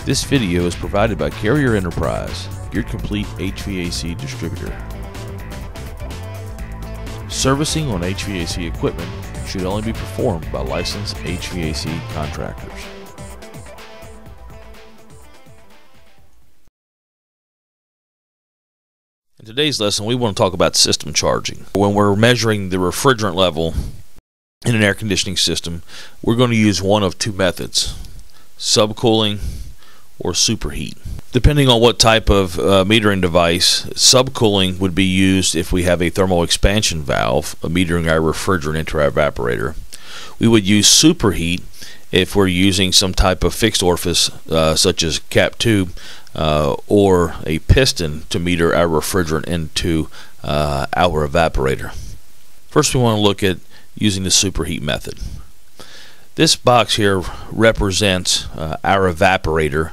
This video is provided by Carrier Enterprise, your complete HVAC distributor. Servicing on HVAC equipment should only be performed by licensed HVAC contractors. In today's lesson, we want to talk about system charging. When we're measuring the refrigerant level in an air conditioning system, we're going to use one of two methods: subcooling or superheat. Depending on what type of metering device, subcooling would be used if we have a thermal expansion valve metering our refrigerant into our evaporator. We would use superheat if we're using some type of fixed orifice such as cap tube or a piston to meter our refrigerant into our evaporator. First, we want to look at using the superheat method. This box here represents our evaporator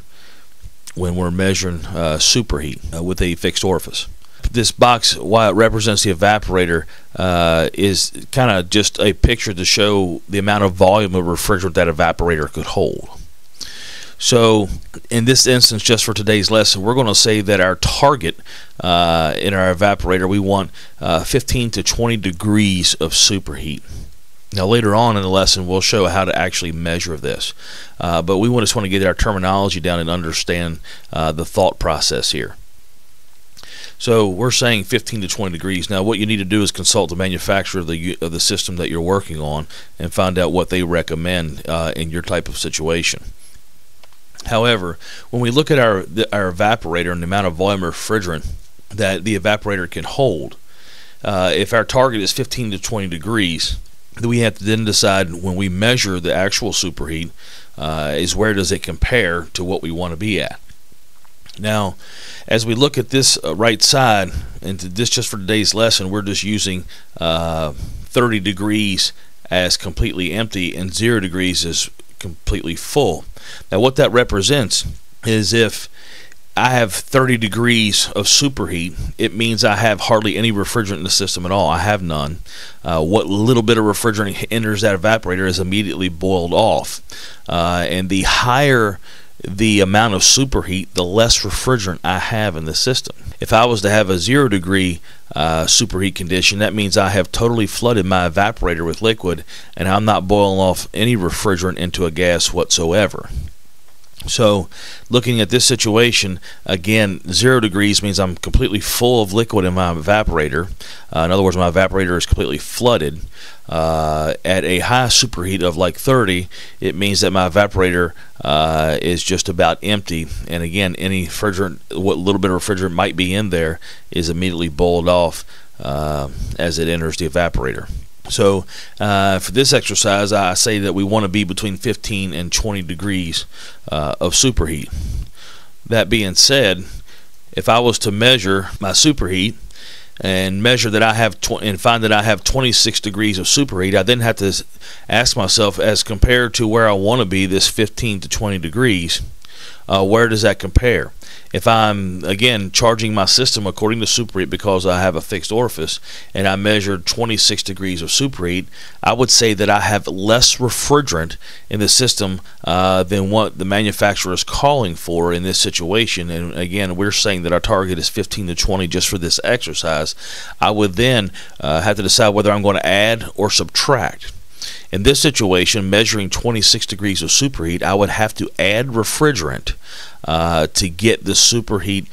when we're measuring superheat with a fixed orifice. This box, while it represents the evaporator, is kind of just a picture to show the amount of volume of refrigerant that evaporator could hold. So in this instance, just for today's lesson, we're going to say that our target in our evaporator, we want 15 to 20 degrees of superheat. Now later on in the lesson, we'll show how to actually measure this, but we just want to get our terminology down and understand the thought process here. So we're saying 15 to 20 degrees. Now what you need to do is consult the manufacturer of the system that you're working on and find out what they recommend in your type of situation. However, when we look at our evaporator and the amount of volume of refrigerant that the evaporator can hold, if our target is 15 to 20 degrees, we have to then decide, when we measure the actual superheat, is where does it compare to what we want to be at. Now, as we look at this right side, and this just for today's lesson, we're just using 30 degrees as completely empty and 0 degrees as completely full. Now what that represents is if I have 30 degrees of superheat, it means I have hardly any refrigerant in the system at all. I have none. What little bit of refrigerant enters that evaporator is immediately boiled off. And the higher the amount of superheat, the less refrigerant I have in the system. If I was to have a 0 degree superheat condition, that means I have totally flooded my evaporator with liquid and I'm not boiling off any refrigerant into a gas whatsoever. So looking at this situation, again, 0 degrees means I'm completely full of liquid in my evaporator. In other words, my evaporator is completely flooded. At a high superheat of like 30, it means that my evaporator is just about empty. And again, any refrigerant, what little bit of refrigerant might be in there, is immediately boiled off as it enters the evaporator. So for this exercise, I say that we want to be between 15 and 20 degrees of superheat. That being said, if I was to measure my superheat and measure that I have and find that I have 26 degrees of superheat, I then have to ask myself, as compared to where I want to be, this 15 to 20 degrees, where does that compare? If I'm, again, charging my system according to superheat because I have a fixed orifice and I measured 26 degrees of superheat, I would say that I have less refrigerant in the system than what the manufacturer is calling for in this situation. And again, we're saying that our target is 15 to 20 just for this exercise. I would then have to decide whether I'm going to add or subtract. In this situation, measuring 26 degrees of superheat, I would have to add refrigerant to get the superheat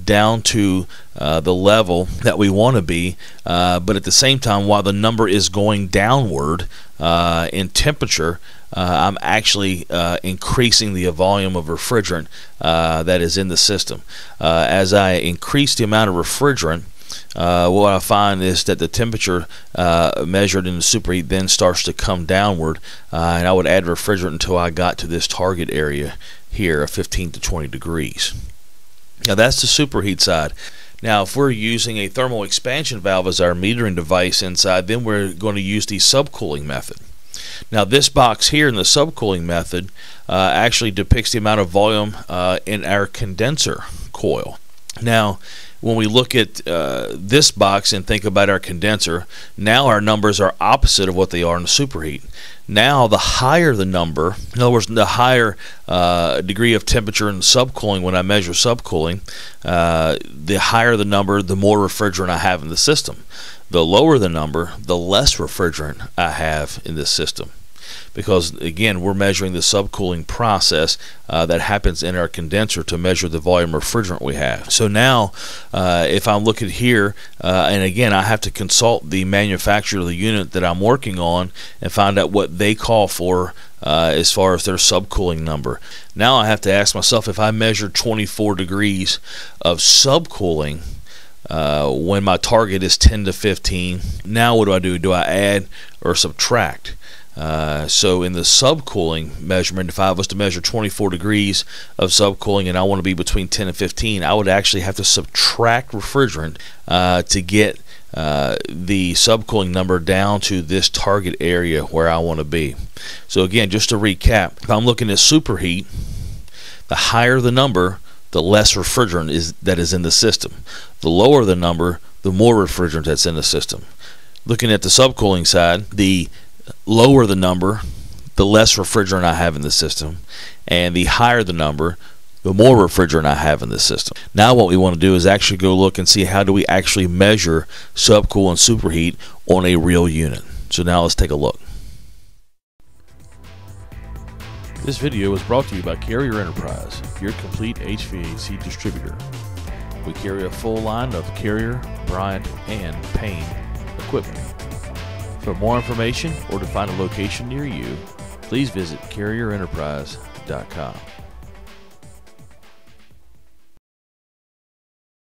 down to the level that we want to be, but at the same time, while the number is going downward in temperature, I'm actually increasing the volume of refrigerant that is in the system. As I increase the amount of refrigerant, what I find is that the temperature measured in the superheat then starts to come downward, and I would add refrigerant until I got to this target area here of 15 to 20 degrees. Now that's the superheat side. Now if we're using a thermal expansion valve as our metering device inside, then we're going to use the subcooling method. Now this box here in the subcooling method actually depicts the amount of volume in our condenser coil. Now, when we look at this box and think about our condenser, now our numbers are opposite of what they are in the superheat. Now, the higher the number, in other words, the higher degree of temperature in subcooling, when I measure subcooling, the higher the number, the more refrigerant I have in the system. The lower the number, the less refrigerant I have in this system. Because again, we're measuring the subcooling process that happens in our condenser to measure the volume of refrigerant we have. So now, if I'm looking here, and again, I have to consult the manufacturer of the unit that I'm working on and find out what they call for as far as their subcooling number. Now I have to ask myself, if I measure 24 degrees of subcooling when my target is 10 to 15, now what do? Do I add or subtract? So in the subcooling measurement, if I was to measure 24 degrees of subcooling and I want to be between 10 and 15, I would actually have to subtract refrigerant to get the subcooling number down to this target area where I want to be. So again, just to recap, if I'm looking at superheat, the higher the number, the less refrigerant that is in the system. The lower the number, the more refrigerant that's in the system. Looking at the subcooling side, the lower the number, the less refrigerant I have in the system, and the higher the number, the more refrigerant I have in the system. Now what we want to do is actually go look and see how do we actually measure subcool and superheat on a real unit. So now let's take a look. This video was brought to you by Carrier Enterprise, your complete HVAC distributor. We carry a full line of Carrier, Bryant, and Payne equipment. For more information or to find a location near you, please visit carrierenterprise.com.